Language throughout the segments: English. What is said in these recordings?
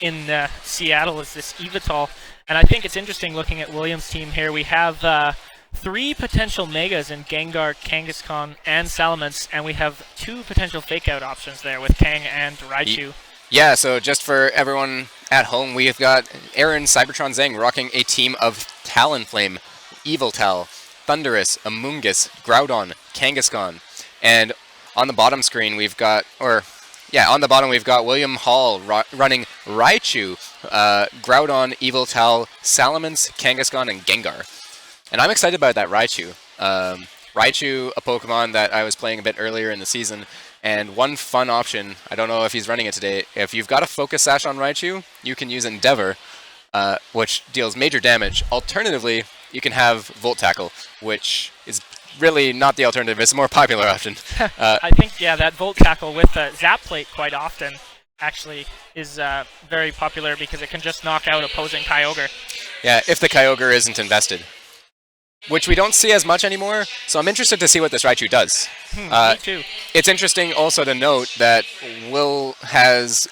in Seattle is this Evital, and I think it's interesting looking at Williams' team here. We have 3 potential Megas in Gengar, Kangaskhan, and Salamence, and we have 2 potential fake-out options there with Kang and Raichu. Yeah, so just for everyone at home, we've got Aaron Cybertron Zhang rocking a team of Talonflame, Yveltal, Thundurus, Amoonguss, Groudon, Kangaskhan, and on the bottom screen we've got, on the bottom we've got William Hall running Raichu, Groudon, Yveltal, Salamence, Kangaskhan, and Gengar. And I'm excited about that Raichu. Raichu, a Pokemon that I was playing a bit earlier in the season, and one fun option, I don't know if he's running it today, if you've got a Focus Sash on Raichu, you can use Endeavor, which deals major damage. Alternatively, you can have Volt Tackle, which is really not the alternative, it's a more popular option. I think, that Volt Tackle with Zap Plate quite often actually is very popular because it can just knock out opposing Kyogre. Yeah, if the Kyogre isn't invested. Which we don't see as much anymore, so I'm interested to see what this Raichu does. Me too. It's interesting also to note that Will has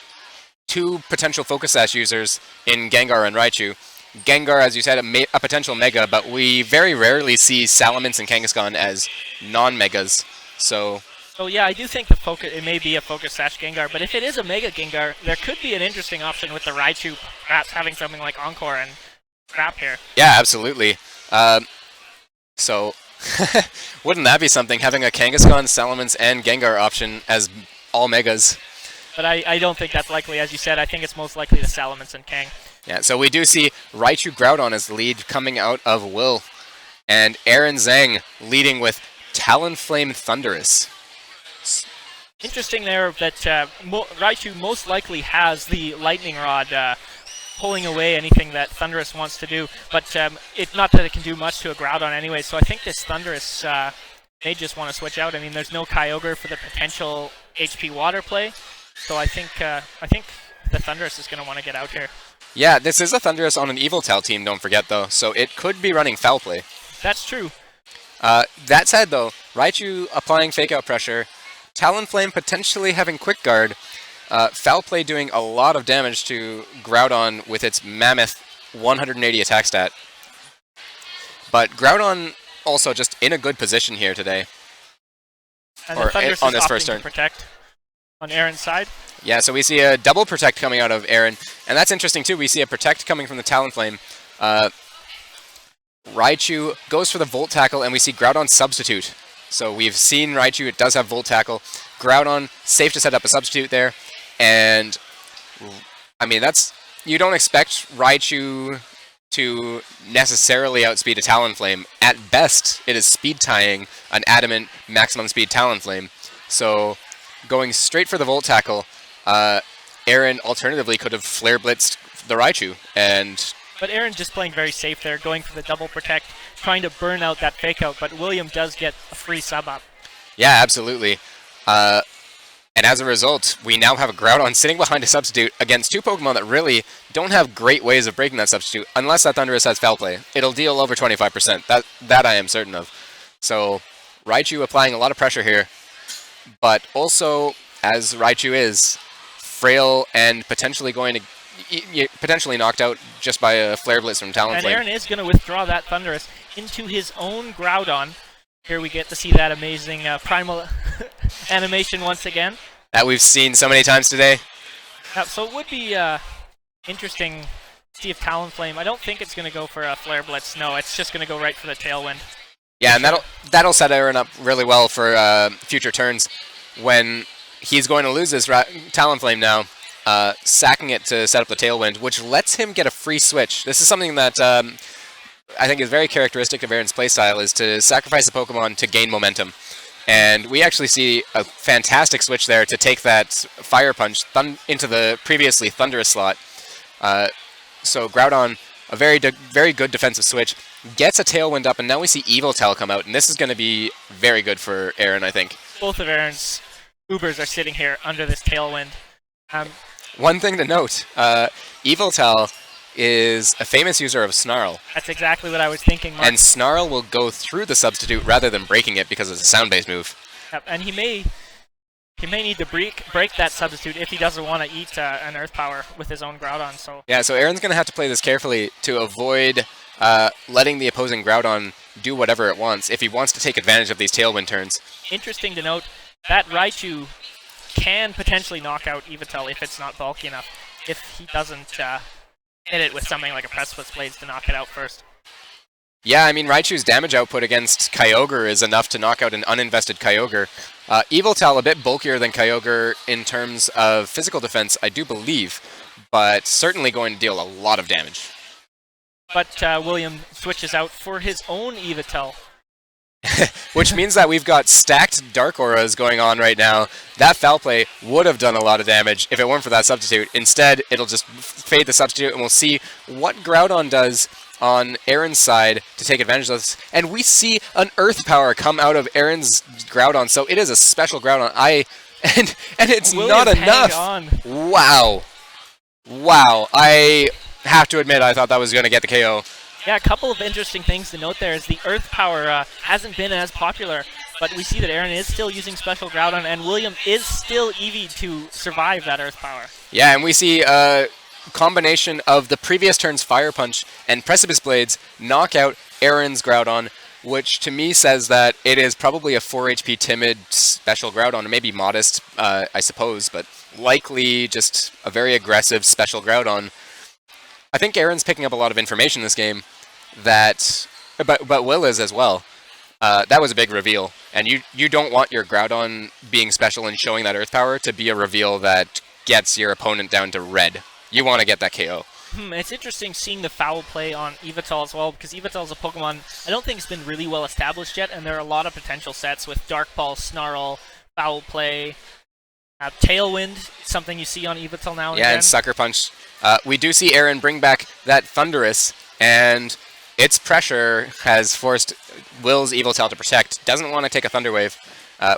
2 potential Focus Sash users in Gengar and Raichu. Gengar, as you said, a potential Mega, but we very rarely see Salamence and Kangaskhan as non-Megas, so... So yeah, I do think it may be a Focus Sash Gengar, but if it is a Mega Gengar, there could be an interesting option with the Raichu perhaps having something like Encore and Trap here. Yeah, absolutely. So, wouldn't that be something, having a Kangaskhan, Salamence, and Gengar option as all Megas? But I don't think that's likely, as you said. I think it's most likely the Salamence and Kang. Yeah, so we do see Raichu Groudon as the lead coming out of Will, and Aaron Zhang leading with Talonflame Thundurus. Interesting there that Raichu most likely has the Lightning Rod pulling away anything that Thundurus wants to do, but it's not that it can do much to a Groudon anyway, so I think this Thundurus may just want to switch out. I mean, there's no Kyogre for the potential HP Water play, so I think the Thundurus is going to want to get out here. Yeah, this is a Thundurus on an Yveltal team, don't forget, though, so it could be running Foul Play. That's true. That said, though, Raichu applying Fake-Out Pressure, Talonflame potentially having Quick Guard, Foul Play doing a lot of damage to Groudon with its mammoth 180 attack stat. But Groudon also just in a good position here today. And the Thundurus on is this opting first turn. to protect on Aaron's side. Yeah, so we see a double Protect coming out of Aaron. And that's interesting too. We see a Protect coming from the Talonflame. Raichu goes for the Volt Tackle, and we see Groudon Substitute. So we've seen Raichu, it does have Volt Tackle. Groudon, safe to set up a Substitute there. And, I mean, you don't expect Raichu to necessarily outspeed a Talonflame. At best, it is speed tying an Adamant maximum speed Talonflame. So, going straight for the Volt Tackle, Aaron alternatively could have Flare Blitzed the Raichu. But Aaron just playing very safe there, going for the double protect, trying to burn out that fake out, but William does get a free sub up. Yeah, absolutely. And as a result, we now have a Groudon sitting behind a Substitute against 2 Pokemon that really don't have great ways of breaking that Substitute, unless that Thundurus has Foul Play. It'll deal over 25%. That I am certain of. So, Raichu applying a lot of pressure here, but also, as Raichu is, frail and potentially going to potentially knocked out just by a Flare Blitz from Talonflame. And Aaron is going to withdraw that Thundurus into his own Groudon. Here we get to see that amazing primal animation once again. That we've seen so many times today. So it would be interesting to see if Talonflame, I don't think it's going to go for a Flare Blitz. No, it's just going to go right for the Tailwind. Yeah, and that'll set Aaron up really well for future turns when he's going to lose this Talonflame now. Sacking it to set up the Tailwind, which lets him get a free switch. This is something that I think is very characteristic of Aaron's playstyle, is to sacrifice a Pokemon to gain momentum. And we actually see a fantastic switch there to take that Fire Punch into the previously Thunderous slot. So Groudon, a very good defensive switch, gets a Tailwind up, and now we see Yveltal come out, and this is going to be very good for Aaron, I think. Both of Aaron's Ubers are sitting here under this Tailwind. One thing to note, Yveltal is a famous user of Snarl. That's exactly what I was thinking, Mark. And Snarl will go through the Substitute rather than breaking it because it's a sound-based move. Yep, and he may He may need to break that substitute if he doesn't want to eat an Earth Power with his own Groudon. So Yeah, so Aaron's going to have to play this carefully to avoid letting the opposing Groudon do whatever it wants if he wants to take advantage of these Tailwind turns. interesting to note that Raichu can potentially knock out Yveltal if it's not bulky enough. If he doesn't hit it with something like a Precipice Blades to knock it out first. Yeah, I mean, Raichu's damage output against Kyogre is enough to knock out an uninvested Kyogre. Yveltal a bit bulkier than Kyogre in terms of physical defense, I do believe, but certainly going to deal a lot of damage. But William switches out for his own Yveltal. Which means that we've got stacked Dark Auras going on right now. That Foul Play would have done a lot of damage if it weren't for that substitute. Instead, it'll just fade the substitute, and we'll see what Groudon does on Aaron's side to take advantage of this. And we see an Earth Power come out of Aaron's Groudon, so it is a special Groudon. And it's William, not enough. on. Wow. Wow. I have to admit, I thought that was going to get the KO. Yeah, a couple of interesting things to note there is the Earth Power hasn't been as popular, but we see that Aaron is still using Special Groudon, and William is still Eevee to survive that Earth Power. Yeah, and we see a combination of the previous turn's Fire Punch and Precipice Blades knock out Aaron's Groudon, which to me says that it is probably a 4 HP timid Special Groudon, or maybe modest, I suppose, but likely just a very aggressive Special Groudon. I think Aaron's picking up a lot of information in this game, but Will is as well. That was a big reveal, and you don't want your Groudon being special and showing that Earth Power to be a reveal that gets your opponent down to red. You want to get that KO. It's interesting seeing the Foul Play on Yveltal as well, because Yveltal is a Pokemon I don't think has been really well established yet, and there are a lot of potential sets with Dark Ball, Snarl, Foul Play, Tailwind, something you see on Yveltal now and again. And Sucker Punch. We do see Aaron bring back that Thundurus, and its pressure has forced Will's Yveltal to protect. Doesn't want to take a Thunder Wave.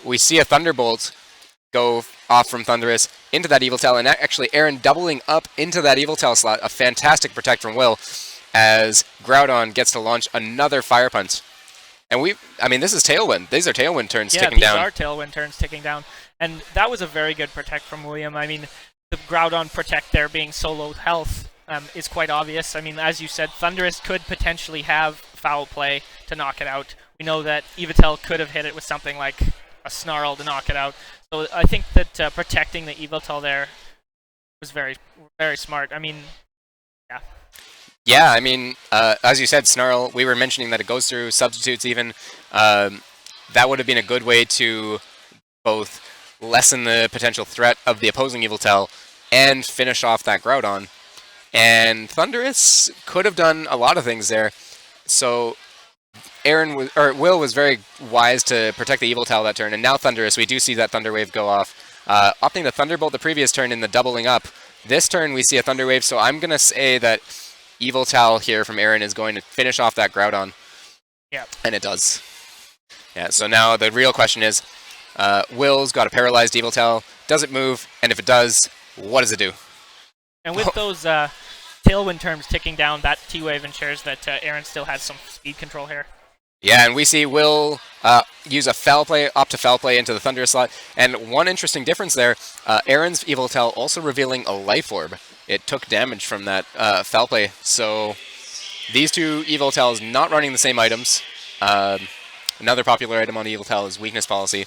We see a Thunderbolt go off from Thundurus into that Yveltal, and actually Aaron doubling up into that Yveltal slot. A fantastic protect from Will, as Groudon gets to launch another Fire Punch. And this is Tailwind. These are Tailwind turns ticking down. Yeah, these are Tailwind turns ticking down. And that was a very good protect from William. I mean, the Groudon protect there being so low health is quite obvious. I mean, as you said, Thundurus could potentially have Foul Play to knock it out. We know that Yveltal could have hit it with something like a Snarl to knock it out. So I think that protecting the Yveltal there was very, very smart. I mean, yeah. Yeah, I mean, as you said, Snarl, we were mentioning that it goes through substitutes even. That would have been a good way to both lessen the potential threat of the opposing Yveltal and finish off that Groudon. And Thundurus could have done a lot of things there. So Will was very wise to protect the Yveltal that turn, and now Thundurus, we do see that Thunder Wave go off. Opting to Thunderbolt the previous turn in the doubling up. This turn we see a Thunder Wave, so I'm going to say that Yveltal here from Aaron is going to finish off that Groudon. Yeah. And it does. Yeah, so now the real question is, Will's got a paralyzed Yveltal. Does it move? And if it does, what does it do? And with those Tailwind terms ticking down, that T-Wave ensures that Aaron still has some speed control here. Yeah, and we see Will use a Foul Play, opt to Foul Play into the Thunder slot. And one interesting difference there, Aaron's Yveltal also revealing a Life Orb. It took damage from that Foul Play. So these two Yveltals not running the same items. Another popular item on Yveltal is Weakness Policy.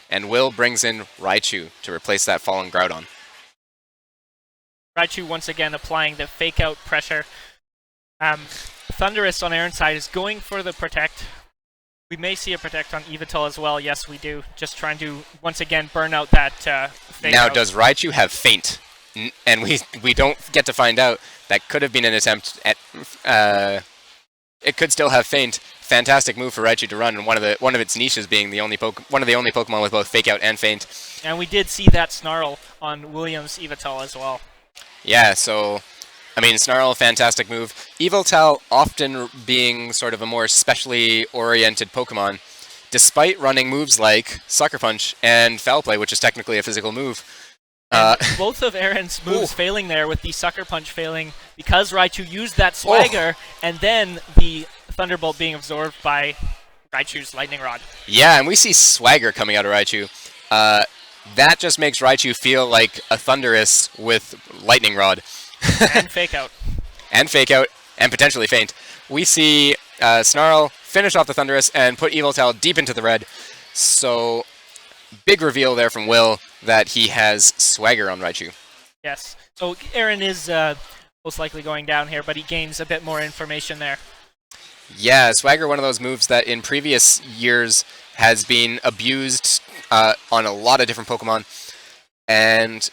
And Will brings in Raichu to replace that fallen Groudon. Raichu once again applying the fake out pressure. Thundurus on Aaron's side is going for the protect. We may see a protect on Yveltal as well. Yes, we do. Just trying to once again burn out that fake Now, out. does Raichu have Feint? And we don't get to find out. That could have been an attempt at. It could still have Feint. Fantastic move for Raichu to run, and one of its niches being one of the only Pokemon with both Fake Out and Feint. And we did see that Snarl on William's Yveltal as well. Yeah, so I mean, Snarl, fantastic move. Yveltal often being sort of a more specially oriented Pokemon, despite running moves like Sucker Punch and Foul Play, which is technically a physical move. Both of Aaron's moves failing there, with the Sucker Punch failing because Raichu used that Swagger, and then the Thunderbolt being absorbed by Raichu's Lightning Rod. Yeah, and we see Swagger coming out of Raichu. that just makes Raichu feel like a Thundurus with Lightning Rod. And Fake Out. And Fake Out, and potentially Feint. We see Snarl finish off the Thundurus and put Yveltal deep into the red. So, big reveal there from Will that he has Swagger on Raichu. Yes. So Aaron is most likely going down here, but he gains a bit more information there. Yeah, Swagger, one of those moves that in previous years has been abused on a lot of different Pokemon. And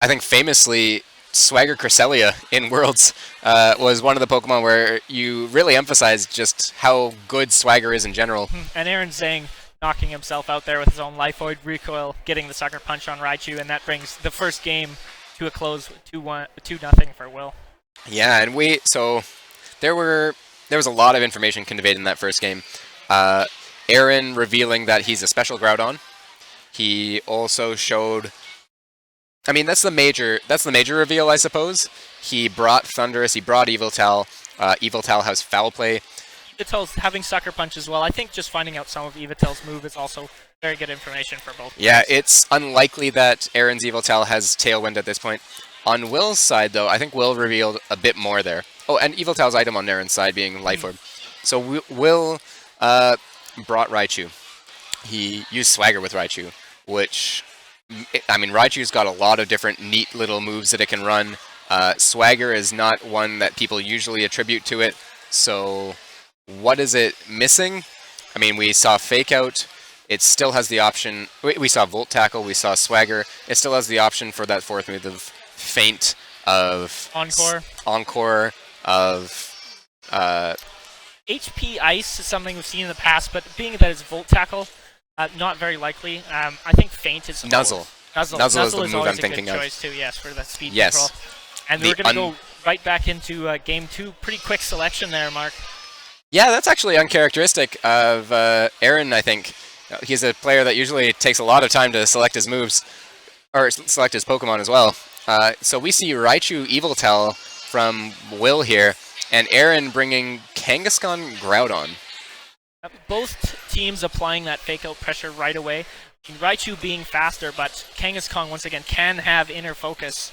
I think famously, Swagger Cresselia in Worlds was one of the Pokemon where you really emphasized just how good Swagger is in general. And Aaron Zhang knocking himself out there with his own Life Void recoil, getting the Sucker Punch on Raichu, and that brings the first game to a close, 2-0 for Will. Yeah, and there was a lot of information conveyed in that first game. Aaron revealing that he's a special Groudon. He also showed, I mean, that's the major reveal, I suppose. He brought Thundurus, he brought Yveltal. Yveltal has Foul Play. Yveltal's having Sucker Punch as well. I think just finding out some of Yveltal's move is also very good information for both. Yeah, it's unlikely that Aaron's Yveltal has Tailwind at this point. On Will's side, though, I think Will revealed a bit more there. Oh, and Yveltal's item on Aaron's side being Life Orb. So Will brought Raichu. He used Swagger with Raichu, which, I mean, Raichu's got a lot of different neat little moves that it can run. Swagger is not one that people usually attribute to it, so what is it missing? I mean, we saw Fake Out. It still has the option. We saw Volt Tackle. We saw Swagger. It still has the option for that fourth move of Feint, of Encore, of HP Ice is something we've seen in the past, but being that it's Volt Tackle, not very likely. I think Feint is Nuzzle. Nuzzle is the move I'm thinking of. Choice too, yes, for the speed yes. control. And we're going to go right back into Game 2. Pretty quick selection there, Mark. Yeah, that's actually uncharacteristic of Aaron, I think. He's a player that usually takes a lot of time to select his moves, or select his Pokemon as well. So we see Raichu Yveltal from Will here, and Aaron bringing Kangaskhan Groudon. Both teams applying that Fake Out pressure right away. Raichu being faster, but Kangaskhan, once again, can have inner focus.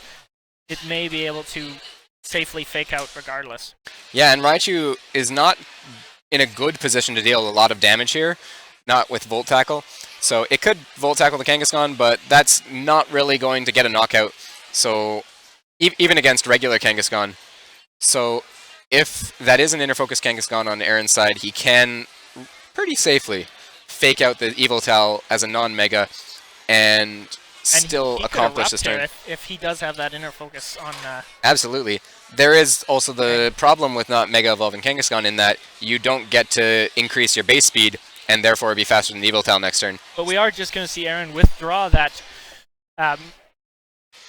It may be able to safely Fake Out regardless. Yeah, and Raichu is not in a good position to deal a lot of damage here, not with Volt Tackle. So it could Volt Tackle the Kangaskhan, but that's not really going to get a knockout. So even against regular Kangaskhan. So if that is an inner focus Kangaskhan on Aaron's side, he can pretty safely Fake Out the Yveltal as a non-Mega and still accomplish this turn. If he does have that inner focus on... Absolutely. There is also the problem with not Mega Evolving Kangaskhan in that you don't get to increase your base speed and therefore be faster than Yveltal next turn. But we are just going to see Aaron withdraw that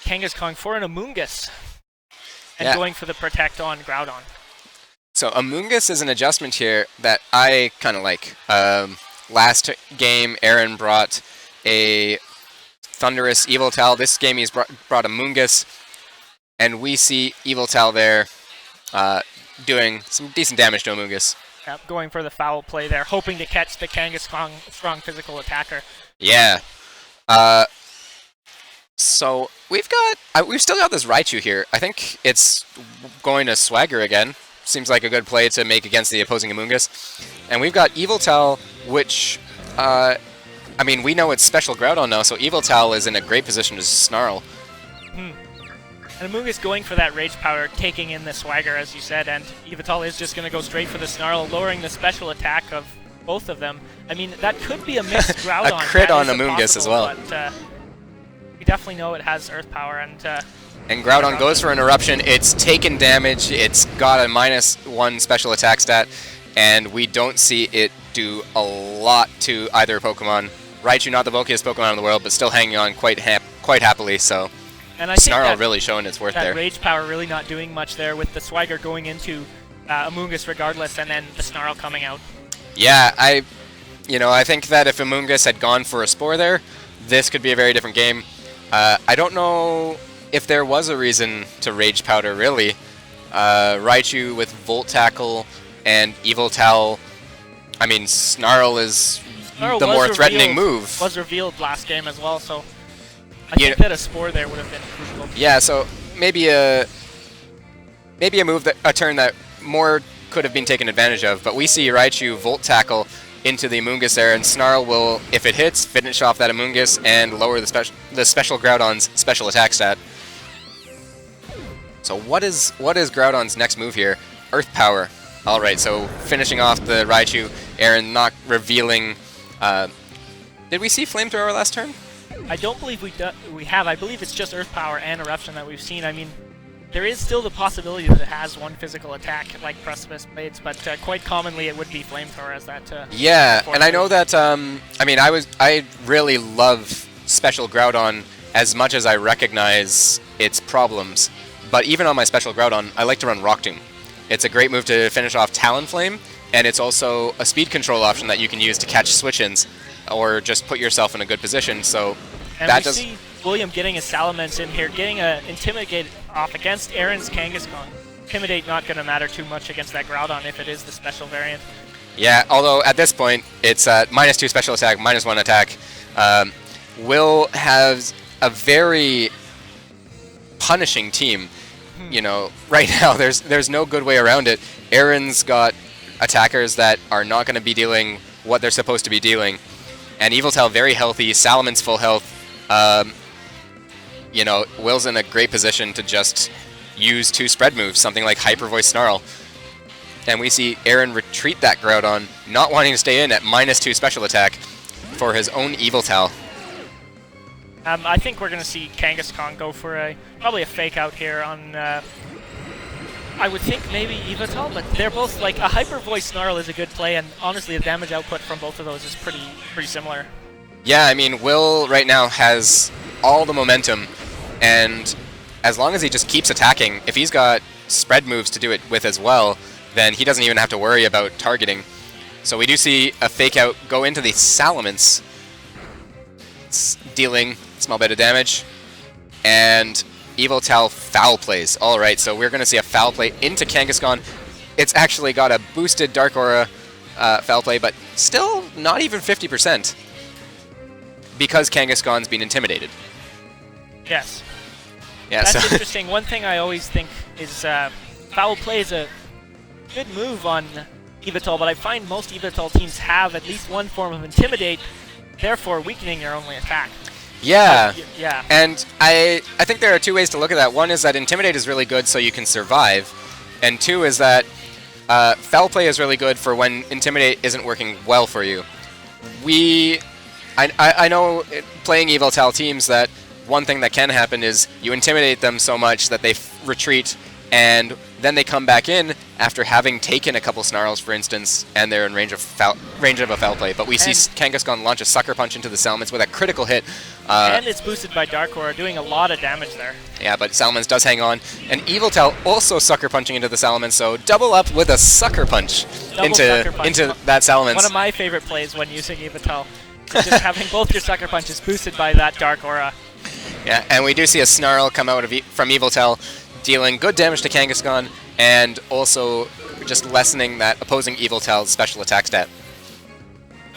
Kangaskhan for an Amoonguss and going for the Protect on Groudon. So Amoonguss is an adjustment here that I kind of like. Last game, Aaron brought a Thundurus Yveltal. This game he's brought Amoonguss, and we see Yveltal there doing some decent damage to Amoonguss. Yep, going for the foul play there, hoping to catch the Kangaskhan strong physical attacker. Yeah. So we've still got this Raichu here. I think it's going to Swagger again. Seems like a good play to make against the opposing Amoonguss. And we've got Yveltal, which, I mean, we know it's Special Groudon now, so Yveltal is in a great position to snarl. And Amoonguss going for that Rage Power, taking in the Swagger, as you said, and Yveltal is just going to go straight for the Snarl, lowering the special attack of both of them. I mean, that could be a missed Groudon. A crit on Amoonguss as well. But we definitely know it has Earth Power, and Groudon goes for an Eruption. It's taken damage. It's got a -1 special attack stat, and we don't see it do a lot to either Pokemon. Raichu, not the bulkiest Pokemon in the world, but still hanging on quite happily. So, and I think Snarl really showing its worth there. That Rage Power really not doing much there with the Swagger going into Amoonguss regardless, and then the Snarl coming out. Yeah, I think that if Amoonguss had gone for a Spore there, this could be a very different game. I don't know if there was a reason to Rage Powder, really. Raichu with Volt Tackle and Yveltal. I mean, Snarl is Snarl the was more threatening revealed- move. Was revealed last game as well, so I You think that a Spore there would have been crucial. Yeah, so maybe a move a turn that more could have been taken advantage of. But we see Raichu Volt Tackle into the Amoonguss there, and Snarl will, if it hits, finish off that Amoonguss and lower the special Groudon's special attack stat. So what is Groudon's next move here? Earth Power. All right, so finishing off the Raichu, Aaron not revealing. Did we see Flamethrower last turn? I don't believe we have. I believe it's just Earth Power and Eruption that we've seen. I mean, there is still the possibility that it has one physical attack like Precipice Blades, but quite commonly it would be Flamethrower as that. Yeah, and I know that. I mean, I really love Special Groudon as much as I recognize its problems. But even on my Special Groudon, I like to run Rock Tomb. It's a great move to finish off Talonflame, and it's also a speed control option that you can use to catch switch-ins or just put yourself in a good position. So and that we does. See William getting a Salamence in here, getting a Intimidate off against Aaron's Kangaskhan. Intimidate not going to matter too much against that Groudon if it is the special variant. Yeah, although at this point it's -2 special attack, -1 attack. Will has a very punishing team. You know, right now there's no good way around it. Aaron's got attackers that are not going to be dealing what they're supposed to be dealing, and Yveltal very healthy, Salamon's full health. You know, Will's in a great position to just use 2 spread moves, something like Hyper Voice Snarl. And we see Aaron retreat that Groudon, not wanting to stay in at -2 special attack for his own Yveltal. I think we're going to see Kangaskhan go for probably a fake out here on, I would think maybe Yveltal, but they're both, like, a Hyper Voice Snarl is a good play, and honestly the damage output from both of those is pretty similar. Yeah, I mean, Will right now has all the momentum, and as long as he just keeps attacking, if he's got spread moves to do it with as well, then he doesn't even have to worry about targeting. So we do see a fake out go into the Salamence. It's dealing a small bit of damage. And Yveltal foul plays. Alright, so we're going to see a foul play into Kangaskhan. It's actually got a boosted Dark Aura foul play, but still not even 50%. Because Kangaskhan's been intimidated. Yes. Yeah, that's so interesting. One thing I always think is foul play is a good move on Yveltal, but I find most Yveltal teams have at least one form of Intimidate, therefore weakening their only attack. Yeah. Yeah. And I think there are 2 ways to look at that. One is that Intimidate is really good so you can survive, and 2 is that foul play is really good for when Intimidate isn't working well for you. I know playing Yveltal teams that one thing that can happen is you intimidate them so much that they retreat, and then they come back in after having taken a couple Snarls, for instance, and they're in range of a foul play. But we see Kangaskhan launch a Sucker Punch into the Salamence with a critical hit. And it's boosted by Dark Aura, doing a lot of damage there. Yeah, but Salamence does hang on. And Yveltal also Sucker Punching into the Salamence, so double up with a Sucker Punch into that Salamence. One of my favorite plays when using Yveltal. Just having both your Sucker Punches boosted by that Dark Aura. Yeah, and we do see a Snarl come out from Yveltal, dealing good damage to Kangaskhan, and also just lessening that opposing Yveltal's special attack stat.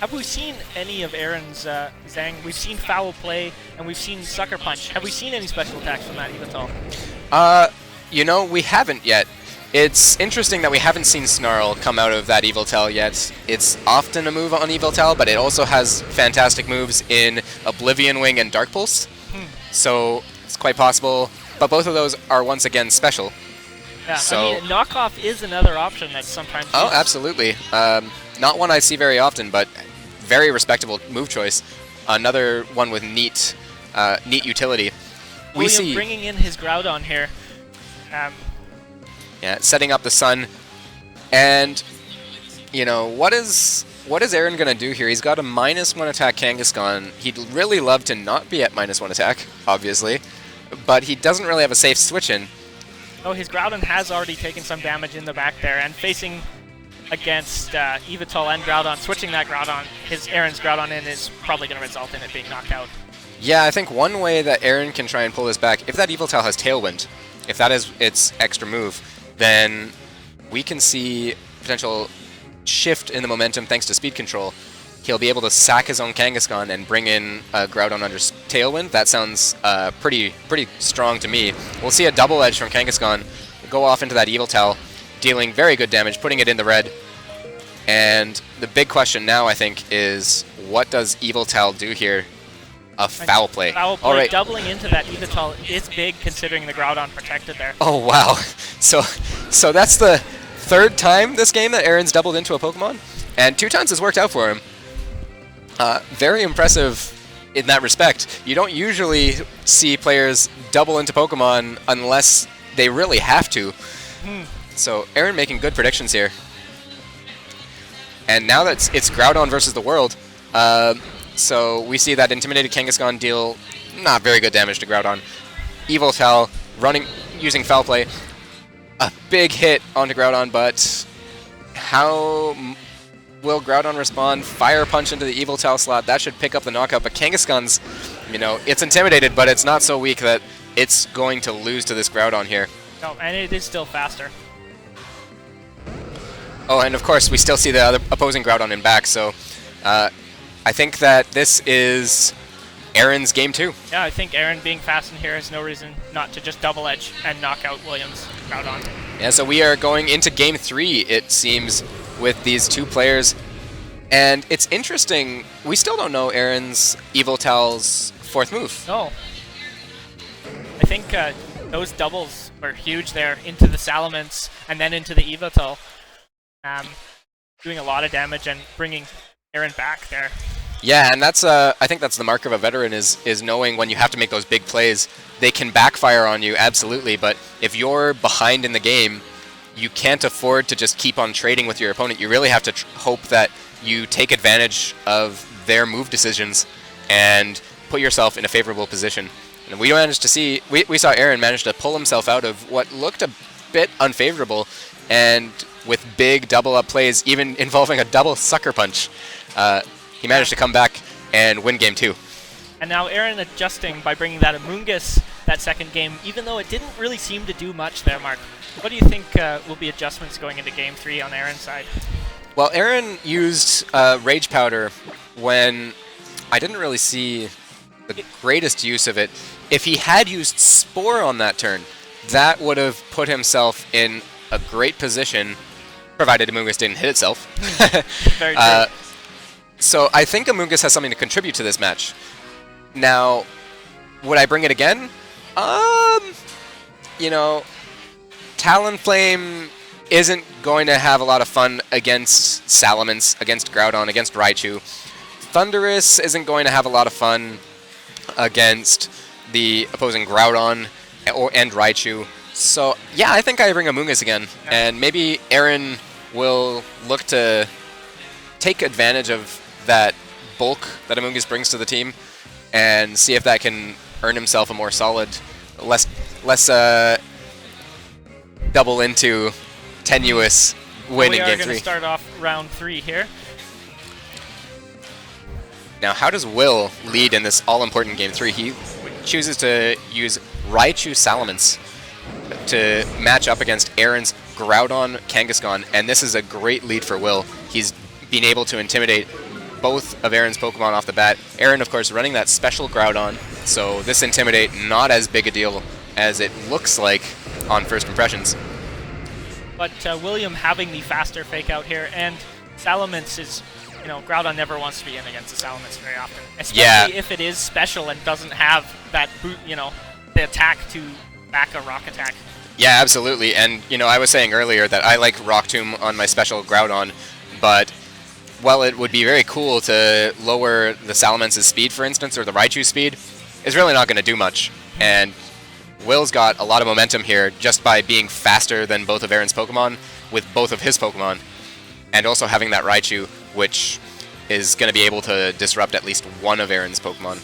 Have we seen any of Aaron's Zang? We've seen Foul Play, and we've seen Sucker Punch. Have we seen any special attacks from that Yveltal? You know, we haven't yet. It's interesting that we haven't seen Snarl come out of that Yveltal yet. It's often a move on Yveltal, but it also has fantastic moves in Oblivion Wing and Dark Pulse. So it's quite possible, but both of those are once again special. Yeah, so, I mean, Knockoff is another option that's sometimes used. Oh, absolutely. Not one I see very often, but very respectable move choice. Another one with neat utility. William bringing in his Groudon here. Yeah, setting up the Sun. And, you know, what is Aaron going to do here? He's got a -1 attack Kangaskhan. He'd really love to not be at -1 attack, obviously. But he doesn't really have a safe switch-in. Oh, his Groudon has already taken some damage in the back there, and facing against Yveltal and Groudon, switching that Groudon, Aaron's Groudon in, is probably going to result in it being knocked out. Yeah, I think one way that Aaron can try and pull this back, if that Yveltal has Tailwind, if that is its extra move, then we can see potential shift in the momentum thanks to speed control. he'll be able to sack his own Kangaskhan and bring in Groudon under Tailwind. That sounds pretty strong to me. We'll see a double edge from Kangaskhan go off into that Yveltal, dealing very good damage, putting it in the red. And the big question now, I think, is what does Yveltal do here? A foul play. Foul play. All right. Doubling into that Yveltal is big considering the Groudon protected there. Oh, wow. So that's the third time this game that Aaron's doubled into a Pokemon, and 2 times has worked out for him. Very impressive in that respect. You don't usually see players double into Pokemon unless they really have to. So Aaron making good predictions here. And now that it's Groudon versus the world, so we see that Intimidated Kangaskhan deal not very good damage to Groudon. Yveltal using Foul Play. A big hit onto Groudon, but how will Groudon respond? Fire Punch into the Yveltal slot. That should pick up the knockout, but Kangaskhan's, it's intimidated, but it's not so weak that it's going to lose to this Groudon here. No, and it is still faster. Oh, and of course, we still see the other opposing Groudon in back, so I think that this is Aaron's game 2. Yeah, I think Aaron being fast in here has no reason not to just double edge and knock out Williams' Groudon. Yeah, so we are going into game 3, it seems, with these 2 players. And it's interesting, we still don't know Aaron's Yveltal's 4th move. No. I think those doubles were huge there into the Salamence and then into the Yveltal. Doing a lot of damage and bringing Aaron back there. Yeah, and that's I think that's the mark of a veteran is knowing when you have to make those big plays. They can backfire on you, absolutely, but if you're behind in the game, you can't afford to just keep on trading with your opponent. You really have to hope that you take advantage of their move decisions and put yourself in a favorable position. And we managed to see, we saw Aaron manage to pull himself out of what looked a bit unfavorable, and with big double-up plays, even involving a double Sucker Punch, he managed to come back and win game 2. And now Aaron adjusting by bringing that Amoonguss that second game, even though it didn't really seem to do much there, Mark. What do you think will be adjustments going into game 3 on Aaron's side? Well, Aaron used Rage Powder when I didn't really see the greatest use of it. If he had used Spore on that turn, that would have put himself in a great position, provided Amoonguss didn't hit itself. Very true. So I think Amoonguss has something to contribute to this match. Now, would I bring it again? Talonflame isn't going to have a lot of fun against Salamence, against Groudon, against Raichu. Thundurus isn't going to have a lot of fun against the opposing Groudon and Raichu. So, yeah, I think I bring Amoonguss again. And maybe Aaron will look to take advantage of that bulk that Amoonguss brings to the team and see if that can earn himself a more solid, less double into tenuous win in game 3. We are going to start off round 3 here. Now, how does Will lead in this all-important game 3? He chooses to use Raichu Salamence to match up against Aaron's Groudon Kangaskhan, and this is a great lead for Will. He's been able to intimidate both of Aaron's Pokemon off the bat. Aaron, of course, running that special Groudon, so this Intimidate not as big a deal as it looks like on first impressions. But William having the faster fake out here, and Salamence is, Groudon never wants to be in against the Salamence very often. Especially if it is special and doesn't have that, the attack to back a rock attack. Yeah, absolutely. And, I was saying earlier that I like Rock Tomb on my special Groudon, but while it would be very cool to lower the Salamence's speed, for instance, or the Raichu's speed, it's really not going to do much. And Will's got a lot of momentum here just by being faster than both of Aaron's Pokemon with both of his Pokemon, and also having that Raichu, which is going to be able to disrupt at least one of Aaron's Pokemon.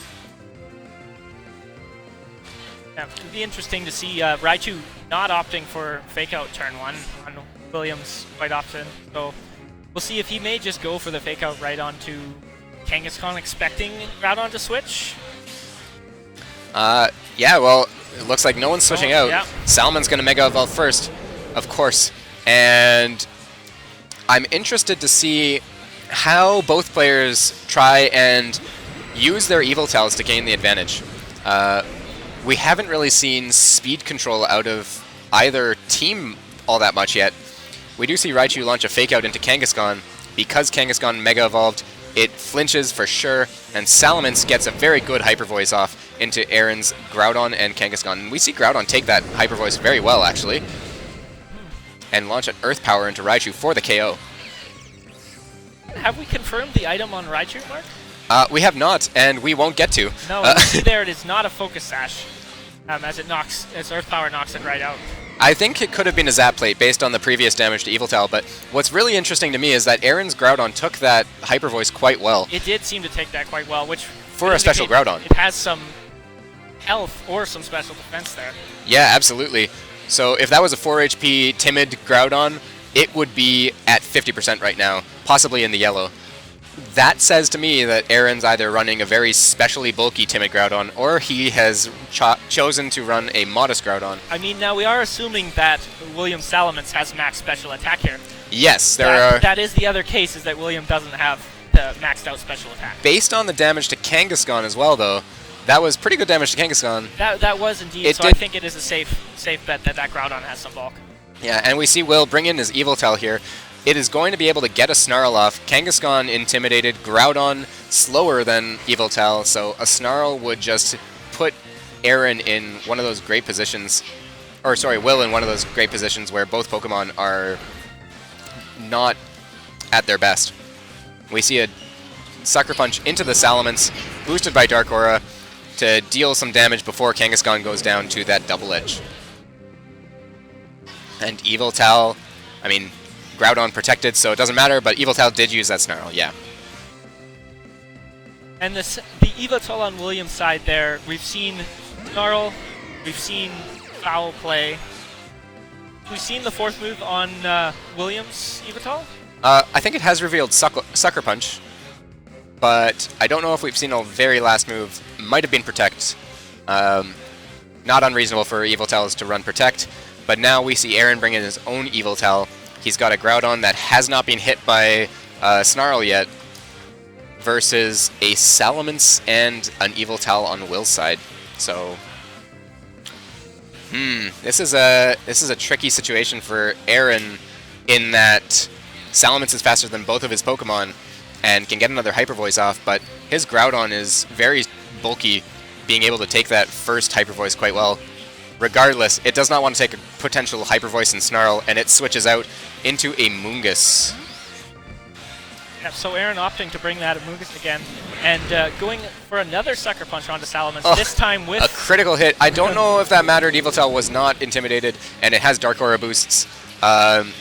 Yeah, it'd be interesting to see Raichu not opting for Fake Out turn 1 on Williams quite often, so we'll see if he may just go for the Fake Out right onto Kangaskhan, expecting Groudon to switch. Yeah, well, it looks like no one's switching out. Yeah. Salmon's going to Mega Evolve first, of course. And I'm interested to see how both players try and use their evil tells to gain the advantage. We haven't really seen speed control out of either team all that much yet. We do see Raichu launch a fake out into Kangaskhan. Because Kangaskhan Mega Evolved, it flinches for sure, and Salamence gets a very good Hyper Voice off into Aaron's Groudon and Kangaskhan. And we see Groudon take that Hyper Voice very well, actually, and launch an Earth Power into Raichu for the KO. Have we confirmed the item on Raichu, Mark? We have not, and we won't get to. No, there it is not a Focus Sash, as Earth Power knocks it right out. I think it could have been a Zap Plate based on the previous damage to Yveltal, but what's really interesting to me is that Aaron's Groudon took that Hyper Voice quite well. It did seem to take that quite well, which... For a special Groudon. It has some health or some special defense there. Yeah, absolutely. So if that was a 4 HP timid Groudon, it would be at 50% right now, possibly in the yellow. That says to me that Aaron's either running a very specially bulky timid Groudon, or he has chosen to run a modest Groudon. I mean, now we are assuming that William Salamence has max special attack here. Yes, That is the other case, is that William doesn't have the maxed out special attack. Based on the damage to Kangaskhan as well, though, that was pretty good damage to Kangaskhan. That was indeed, so I think it is a safe bet that Groudon has some bulk. Yeah, and we see Will bring in his Yveltal here. It is going to be able to get a Snarl off. Kangaskhan intimidated, Groudon slower than Yveltal, so a Snarl would just put Aaron in one of those great positions, or sorry, Will in one of those great positions where both Pokemon are not at their best. We see a Sucker Punch into the Salamence, boosted by Dark Aura, to deal some damage before Kangaskhan goes down to that Double Edge. And Yveltal, I mean, Groudon protected, so it doesn't matter, but Yveltal did use that Snarl, yeah. And the Yveltal on William's side there, we've seen Snarl, we've seen Foul Play. We've seen the fourth move on William's Yveltal? I think it has revealed Sucker Punch, but I don't know if we've seen a very last move. Might have been Protect. Not unreasonable for Yveltals to run Protect, but now we see Aaron bring in his own Yveltal. He's got a Groudon that has not been hit by Snarl yet, versus a Salamence and an Yveltal on Will's side. So, this is a tricky situation for Aaron in that Salamence is faster than both of his Pokemon and can get another Hyper Voice off, but his Groudon is very bulky, being able to take that first Hyper Voice quite well. Regardless, it does not want to take a potential Hyper Voice and Snarl, and it switches out into a Mungus. Yeah, so Aaron opting to bring that Mungus again, and going for another Sucker Punch onto Salamence, this time with... a critical hit. I don't know if that mattered. Yveltal was not intimidated, and it has Dark Aura boosts, and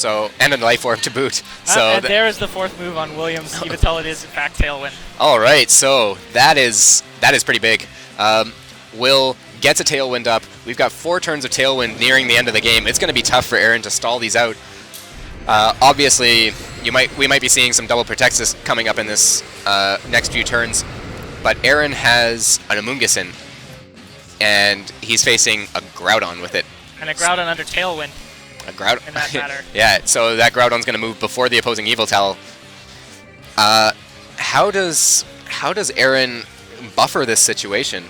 a Life Orb to boot. So and there is the fourth move on Williams. Yveltal, it is in fact Tailwind. All right, so that is pretty big. Will gets a Tailwind up. We've got 4 turns of Tailwind nearing the end of the game. It's going to be tough for Aaron to stall these out. Obviously, we might be seeing some double protects coming up in this next few turns, but Aaron has an Amoonguss in, and he's facing a Groudon with it. And a Groudon under Tailwind. A Groudon. In that matter. Yeah, so that Groudon's going to move before the opposing Yveltal. How does Aaron buffer this situation?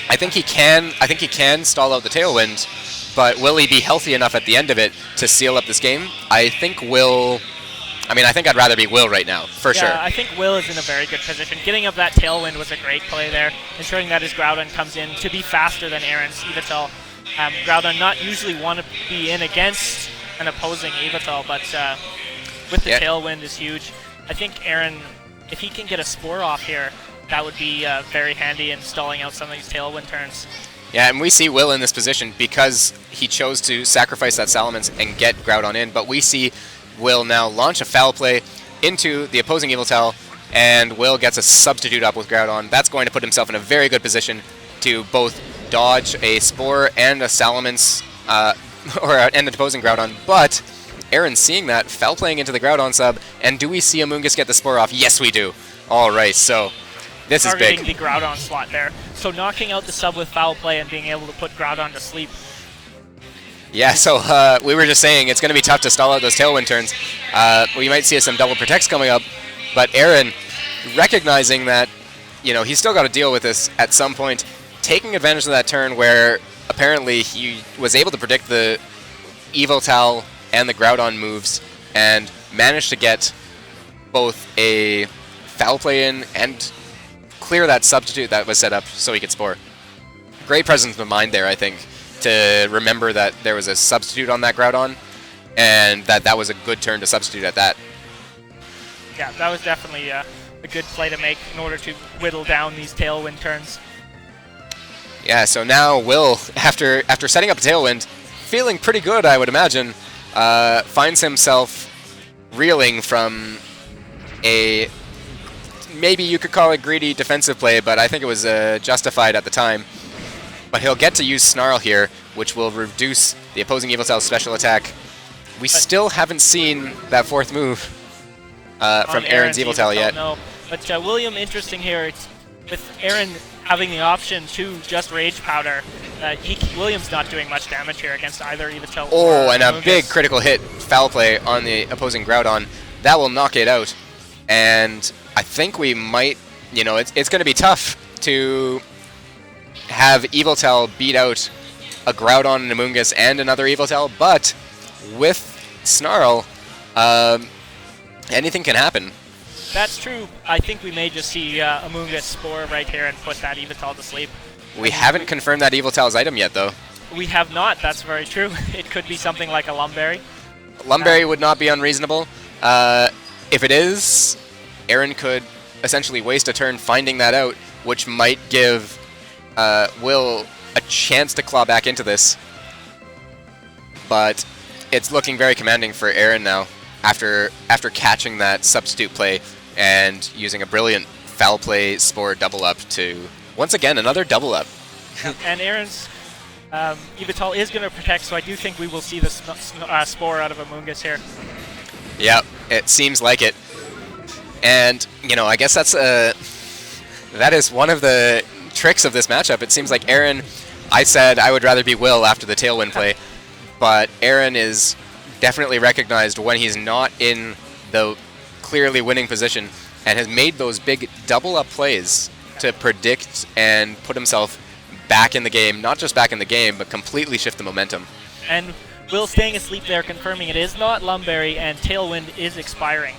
I think he can stall out the Tailwind, but will he be healthy enough at the end of it to seal up this game? I think I'd rather be Will right now, for sure. Yeah, I think Will is in a very good position. Getting up that Tailwind was a great play there, ensuring that his Groudon comes in to be faster than Aaron's Yveltal. Groudon not usually want to be in against an opposing Yveltal, but with the Tailwind is huge. I think Aaron, if he can get a Spore off here, that would be very handy in stalling out some of these Tailwind turns. Yeah, and we see Will in this position because he chose to sacrifice that Salamence and get Groudon in, but we see Will now launch a Foul Play into the opposing Yveltal, and Will gets a substitute up with Groudon. That's going to put himself in a very good position to both dodge a Spore and a Salamence, and an opposing Groudon, but Aaron's seeing that, Foul Playing into the Groudon sub, and do we see Amoonguss get the Spore off? Yes, we do. Alright, so this is big. Targeting the Groudon slot there. So knocking out the sub with Foul Play and being able to put Groudon to sleep. Yeah, so we were just saying it's going to be tough to stall out those tailwind turns. We might see some double protects coming up, but Aaron, recognizing that, you know, he's still got to deal with this at some point, taking advantage of that turn where apparently he was able to predict the Evotal and the Groudon moves and managed to get both a foul play in and clear that substitute that was set up so he could spore. Great presence of mind there, I think, to remember that there was a substitute on that Groudon, and that was a good turn to substitute at that. Yeah, that was definitely a good play to make in order to whittle down these tailwind turns. Yeah, so now Will, after setting up a tailwind, feeling pretty good, I would imagine, finds himself reeling from a, maybe you could call it greedy defensive play, but I think it was justified at the time. But he'll get to use Snarl here, which will reduce the opposing Evotel's special attack. We still haven't seen that fourth move from Aaron's Evotel yet. No, but William, interesting here. It's with Aaron having the option to just Rage Powder, William's not doing much damage here against either Evotel. Oh, and a big critical hit foul play on the opposing Groudon. That will knock it out. And I think we might, you know, it's going to be tough to have Evotel beat out a Groudon, an Amoonguss, and another Evotel, but with Snarl, anything can happen. That's true. I think we may just see Amoonguss Spore right here and put that Evotel to sleep. We haven't confirmed that Evotel's item yet, though. We have not, that's very true. It could be something like a Lumberry. Lumberry would not be unreasonable. If it is, Aaron could essentially waste a turn finding that out, which might give Will a chance to claw back into this. But it's looking very commanding for Aaron now after catching that substitute play and using a brilliant foul play Spore double up to, once again, another double up. And Aaron's Evotel is going to protect, so I do think we will see the Spore out of Amoonguss here. Yep, it seems like it. And, you know, I guess that is one of the tricks of this matchup. It seems like Aaron, I said I would rather be Will after the tailwind play, but Aaron is definitely recognized when he's not in the clearly winning position and has made those big double up plays to predict and put himself back in the game, not just back in the game, but completely shift the momentum. And Will staying asleep there, confirming it is not Lumberry and Tailwind is expiring.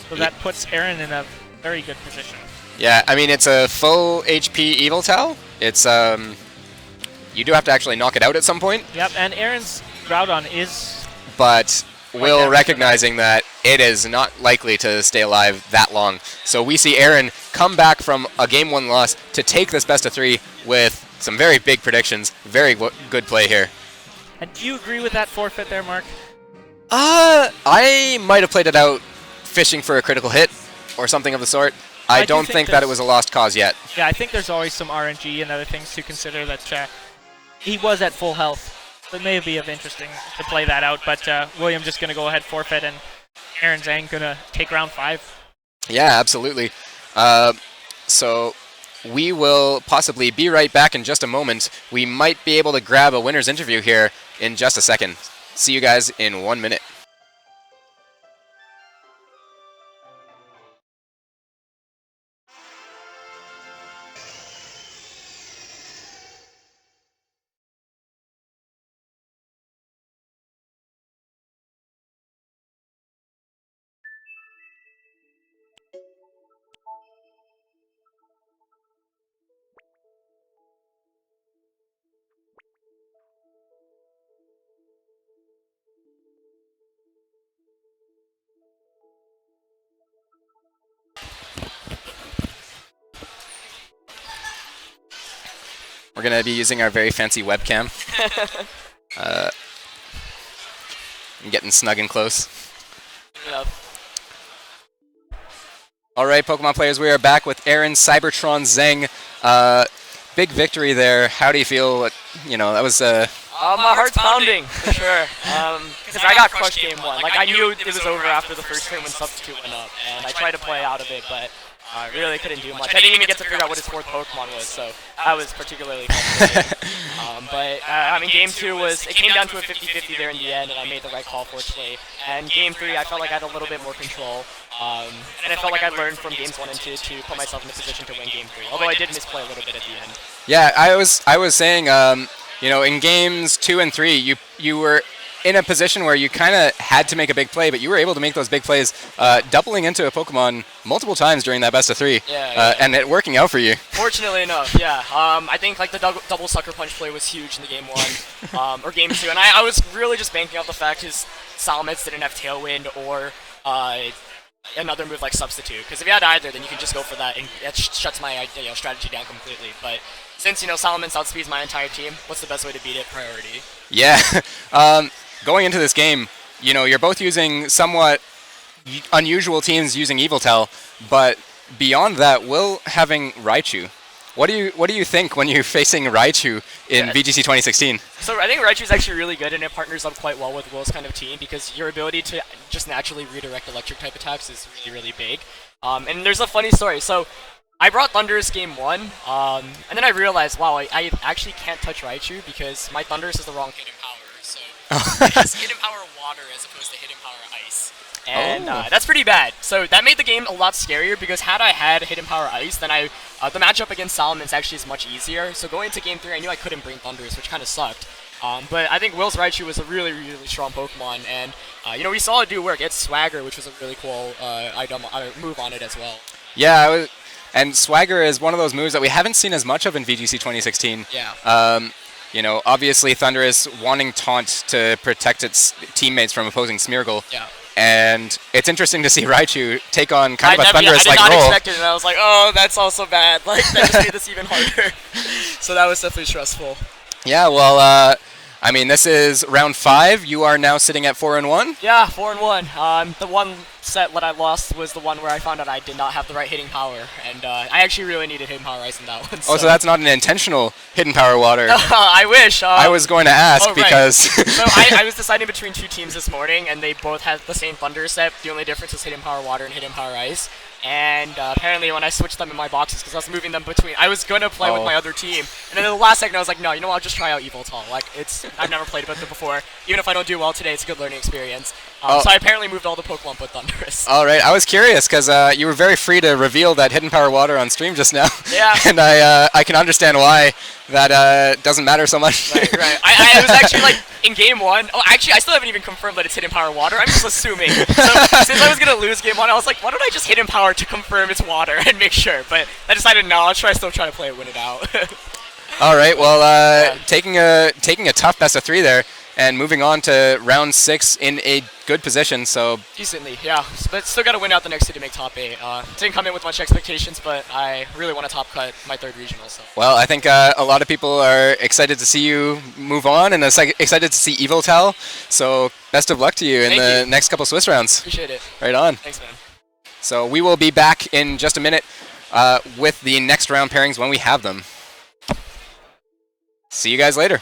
So that puts Aaron in a very good position. Yeah, I mean, it's a full HP Evotel. It's, you do have to actually knock it out at some point. Yep, and Aaron's Groudon is... But Will recognizing that it is not likely to stay alive that long. So we see Aaron come back from a Game 1 loss to take this best of 3 with some very big predictions. Very good play here. And do you agree with that forfeit there, Mark? I might have played it out fishing for a critical hit or something of the sort. I don't think that it was a lost cause yet. Yeah, I think there's always some RNG and other things to consider. That he was at full health. So it may be of interesting to play that out, but William just going to go ahead forfeit, and Aaron Zhang going to take round 5. Yeah, absolutely. So we will possibly be right back in just a moment. We might be able to grab a winner's interview here in just a second. See you guys in 1 minute. We're going to be using our very fancy webcam. I'm getting snug and close. Yep. All right, Pokemon players, we are back with Aaron Cybertron Zhang. Big victory there. How do you feel? You know, that was... my heart's pounding, for sure. Because I got crushed game 1. Like, I knew it was over after the first turn when Substitute went up. And I tried to play out of it, but I really couldn't do much. I didn't even get to figure out what his 4th Pokemon was, so that was particularly complicated. but I mean, game 2 it came down to a 50-50 there in the end, and I made the right call fortunately. And game 3, I felt like I had a little bit more control, and I felt like I learned from games 1 and 2 to put myself in a position to win game 3. Although I did misplay a little bit at the end. Yeah, I was saying, you know, in games 2 and 3, you were in a position where you kind of had to make a big play, but you were able to make those big plays, doubling into a Pokemon multiple times during that best of 3, and it working out for you. Fortunately enough, yeah. I think like the double Sucker Punch play was huge in the game 1 or game 2, and I was really just banking off the fact his Salamence didn't have Tailwind or another move like Substitute, because if you had either, then you can just go for that, and that shuts my strategy down completely. But since Salamence outspeeds my entire team, what's the best way to beat it? Priority. Yeah. Going into this game, you know, you're both using somewhat unusual teams using Yveltal, but beyond that, Will having Raichu. What do you think when you're facing Raichu in VGC 2016? So I think Raichu's actually really good, and it partners up quite well with Will's kind of team, because your ability to just naturally redirect electric type attacks is really, really big. And there's a funny story. So I brought Thundurus game 1, and then I realized, wow, I actually can't touch Raichu because my Thundurus is the wrong hidden power. So it's hidden power water as opposed to hidden power ice. And that's pretty bad. So that made the game a lot scarier, because had I had hidden power ice, then the matchup against Salamence actually is much easier. So going into game 3, I knew I couldn't bring Thundurus, which kind of sucked. But I think Will's Raichu was a really, really strong Pokemon, and we saw it do work. It's Swagger, which was a really cool move on it as well. Yeah, and Swagger is one of those moves that we haven't seen as much of in VGC 2016. Yeah. You know, obviously Thundurus wanting Taunt to protect its teammates from opposing Smeargle. Yeah. And it's interesting to see Raichu take on kind of a Thundurus-like role. I did not role. expect it, and I was like, oh, that's also bad. Like, that just made this even harder. So that was definitely stressful. Yeah, well, I mean, this is round 5. You are now sitting at 4-1. Yeah, 4-1. The one set that I lost was the one where I found out I did not have the right hitting power, and I actually really needed hidden power ice in that one. Oh, so that's not an intentional hidden power water. I wish. I was going to ask because. So I was deciding between 2 teams this morning, and they both had the same Thunder set. The only difference was hidden power water and hidden power ice. And apparently when I switched them in my boxes, because I was moving them between, I was going to play with my other team. And then in the last second I was like, no, you know what, I'll just try out Yveltal. Like, I've never played with it before. Even if I don't do well today, it's a good learning experience. So I apparently moved all the Pokemon but Thundurus. Alright, I was curious, because you were very free to reveal that hidden power water on stream just now. Yeah. And I can understand why that doesn't matter so much. Right. I was actually like, in game 1, actually I still haven't even confirmed that it's hidden power water, I'm just assuming. So since I was going to lose game 1, I was like, why don't I just hidden power to confirm it's water and make sure, but I decided no, I'll still try to play it, win it out. Alright, well, taking a tough best of 3 there, and moving on to round 6 in a good position, so... Decently, yeah, but still got to win out the next 2 to make top 8. Didn't come in with much expectations, but I really want to top cut my 3rd regional, so... Well, I think a lot of people are excited to see you move on, and excited to see Yveltal, so best of luck to you in the next couple Swiss rounds. Appreciate it. Right on. Thanks, man. So we will be back in just a minute with the next round pairings when we have them. See you guys later.